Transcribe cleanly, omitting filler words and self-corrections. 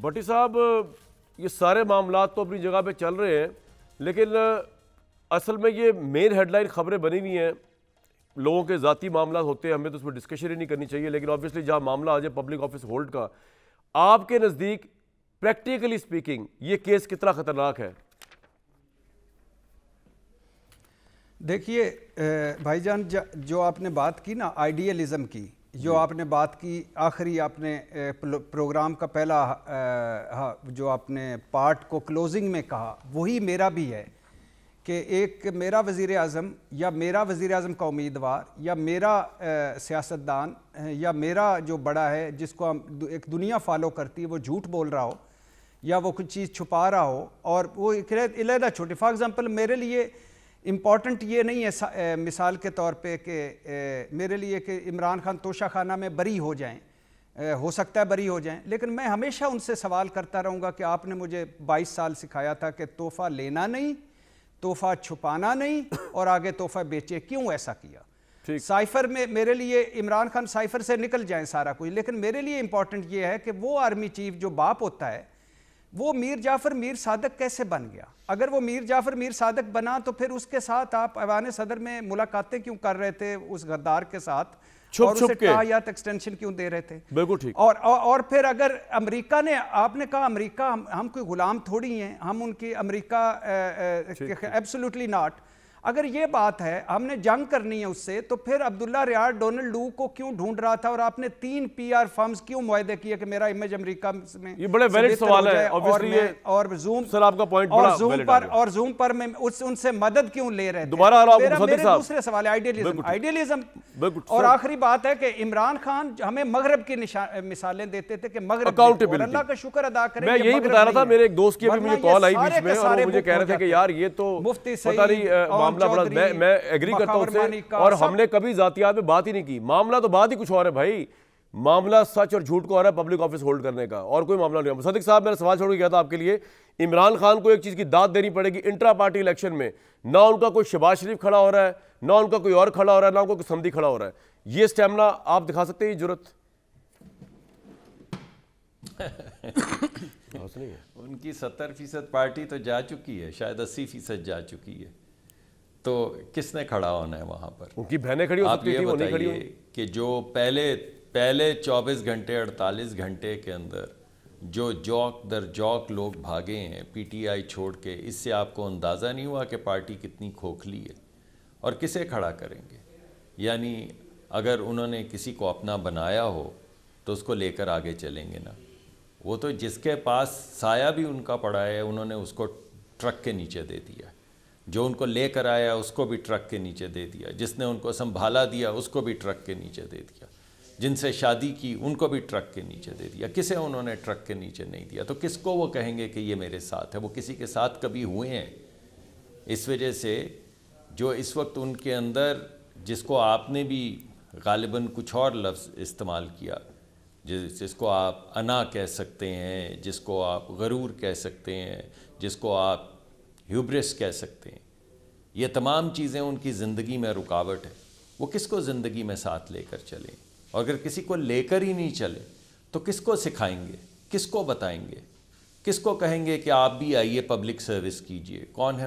بٹی صاحب یہ سارے معاملات تو اپنی جگہ پہ چل رہے ہیں، لیکن اصل میں یہ مین ہیڈ لائن خبریں بنی ہوئی ہیں، لوگوں کے ذاتی معاملات ہوتے ہیں، ہمیں تو اس پر ڈسکشن ہی نہیں کرنی چاہیے، لیکن آبویسلی جہاں معاملہ آ جائے پبلک آفس ہولڈ کا، آپ کے نزدیک پریکٹیکلی سپیکنگ یہ کیس کتنا خطرناک ہے؟ دیکھیے بھائی جان، جو آپ نے بات کی نا آئیڈیلزم کی، جو آپ نے بات کی آخری آپ نے پروگرام کا پہلا جو آپ نے پارٹ کو کلوزنگ میں کہا، وہی میرا بھی ہے کہ ایک میرا وزیر اعظم یا میرا وزیر اعظم کا امیدوار یا میرا سیاستدان یا میرا جو بڑا ہے جس کو ہم ایک دنیا فالو کرتی ہے، وہ جھوٹ بول رہا ہو یا وہ کچھ چیز چھپا رہا ہو اور وہ علیحدہ چھوٹی، فار ایگزامپل میرے لیے امپورٹنٹ یہ نہیں ہے مثال کے طور پہ کہ میرے لیے کہ عمران خان توشہ خانہ میں بری ہو جائیں، ہو سکتا ہے بری ہو جائیں، لیکن میں ہمیشہ ان سے سوال کرتا رہوں گا کہ آپ نے مجھے 22 سال سکھایا تھا کہ تحفہ لینا نہیں، تحفہ چھپانا نہیں اور آگے تحفہ بیچے، کیوں ایسا کیا؟ سائفر میں میرے لیے عمران خان سائفر سے نکل جائیں سارا کچھ، لیکن میرے لیے امپورٹنٹ یہ ہے کہ وہ آرمی چیف جو باپ ہوتا ہے وہ میر جعفر میر صادق کیسے بن گیا؟ اگر وہ میر جعفر میر صادق بنا تو پھر اس کے ساتھ آپ ایوان صدر میں ملاقاتیں کیوں کر رہے تھے اس غدار کے ساتھ اور اسے تاحیات ایکسٹینشن کیوں دے رہے تھے؟ بالکل ٹھیک۔ اور پھر اگر امریکہ نے، آپ نے کہا امریکہ، ہم کوئی غلام تھوڑی ہیں، ہم ان کی امریکہ ایبسولوٹلی ناٹ۔ اگر یہ بات ہے ہم نے جنگ کرنی ہے اس سے، تو پھر عبداللہ ریاض ڈونلڈ لو کو کیوں ڈھونڈ رہا تھا اور آپ نے 3 پی آر فرمز کیوں معاہدے کیے کہ میرا امیج امریکہ میں؟ یہ بڑے ویلڈ سوال ہے، اور زوم سر آپ کا پوائنٹ بڑا ویلڈ ہے، اور زوم پر میں ان سے مدد کیوں لے رہے تھے؟ دوبارہ میرے دوسرے سوال ہے آئیڈیلزم۔ اور آخری بات ہے کہ عمران خان ہمیں مغرب کی مثالیں دیتے تھے کہ مغرب، اور اللہ کا شکر ادا کریں۔ میں یہی بتا رہا تھا، میرے ایک دوست کی ابھی مجھے کال آئی بیچ میں اور وہ مجھے کہہ رہے تھے کہ یار یہ تو پتہ نہیں معاملہ بڑا، میں ایگری کرتا ہوں اس سے، اور ہم نے کبھی ذاتیات میں بات ہی نہیں کی، معاملہ تو بات ہی کچھ اور ہے بھائی، معاملہ سچ اور جھوٹ کو ہو رہا ہے پبلک آفس ہولڈ کرنے کا، اور کوئی معاملہ نہیں ہے۔ صدیق صاحب میں نے سوال چھوڑ کے کیا تھا آپ کے لیے، عمران خان کو ایک چیز کی داد دینی پڑے گی انٹرا پارٹی الیکشن میں، نہ ان کا کوئی شہباز شریف کھڑا ہو رہا ہے، نہ ان کا کوئی اور کھڑا ہو رہا ہے، نہ ان کا کوئی سمدھی کھڑا ہو رہا ہے، یہ سٹیمنا آپ دکھا سکتے ہیں، یہ جرت؟ ان کی 70% پارٹی تو جا چکی ہے، شاید 80% جا چکی ہے، تو کس نے کھڑا ہونا ہے وہاں پر؟ ان کی بہنیں کھڑی ہو سکتی تھی، وہ نہیں کھڑی ہوئی۔ کہ جو پہلے 24 گھنٹے 48 گھنٹے کے اندر جو جوک در جوک لوگ بھاگے ہیں پی ٹی آئی چھوڑ کے، اس سے آپ کو اندازہ نہیں ہوا کہ پارٹی کتنی کھوکھلی ہے اور کسے کھڑا کریں گے؟ یعنی اگر انہوں نے کسی کو اپنا بنایا ہو تو اس کو لے کر آگے چلیں گے نا، وہ تو جس کے پاس سایہ بھی ان کا پڑا ہے انہوں نے اس کو ٹرک کے نیچے دے دیا، جو ان کو لے کر آیا اس کو بھی ٹرک کے نیچے دے دیا، جس نے ان کو سنبھالا دیا اس کو بھی ٹرک کے نیچے دے دیا، جن سے شادی کی ان کو بھی ٹرک کے نیچے دے دیا، کسے انہوں نے ٹرک کے نیچے نہیں دیا؟ تو کس کو وہ کہیں گے کہ یہ میرے ساتھ ہے؟ وہ کسی کے ساتھ کبھی ہوئے ہیں؟ اس وجہ سے جو اس وقت ان کے اندر، جس کو آپ نے بھی غالباً کچھ اور لفظ استعمال کیا، جس کو آپ انا کہہ سکتے ہیں، جس کو آپ غرور کہہ سکتے ہیں، جس کو آپ ہیوبرس کہہ سکتے ہیں، یہ تمام چیزیں ان کی زندگی میں رکاوٹ ہے۔ وہ کس کو زندگی میں ساتھ لے کر چلیں؟ اور اگر کسی کو لے کر ہی نہیں چلے تو کس کو سکھائیں گے، کس کو بتائیں گے، کس کو کہیں گے کہ آپ بھی آئیے پبلک سروس کیجئے؟ کون ہے